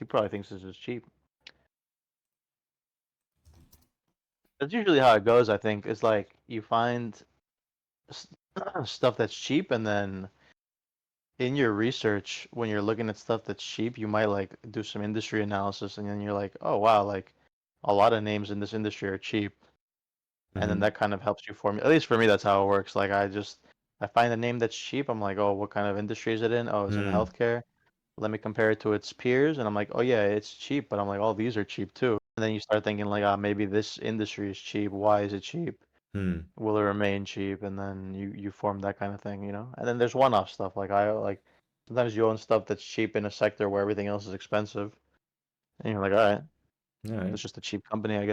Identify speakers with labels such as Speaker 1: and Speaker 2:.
Speaker 1: He probably thinks this is cheap. That's usually how it goes, I think. It's like you find stuff that's cheap, and then in your research, when you're looking at stuff that's cheap, you might like do some industry analysis, and then you're like, oh wow, like a lot of names in this industry are cheap, and then
Speaker 2: Mm-hmm.
Speaker 1: that kind of helps you form. At least for me, that's how it works. Like I find a name that's cheap. I'm like, oh, what kind of industry is it in? Oh, it's in
Speaker 2: Mm.
Speaker 1: healthcare. Let me compare it to its peers, and I'm like, oh yeah, it's cheap, but I'm like, oh, these are cheap too. And then you start thinking like, ah, maybe this industry is cheap. Why is it cheap?
Speaker 2: Mm.
Speaker 1: Will it remain cheap? And then you form that kind of thing, And then there's one-off stuff. Like I like sometimes you own stuff that's cheap in a sector where everything else is expensive, and you're like, all right,
Speaker 2: All right.
Speaker 1: it's just a cheap company, I guess.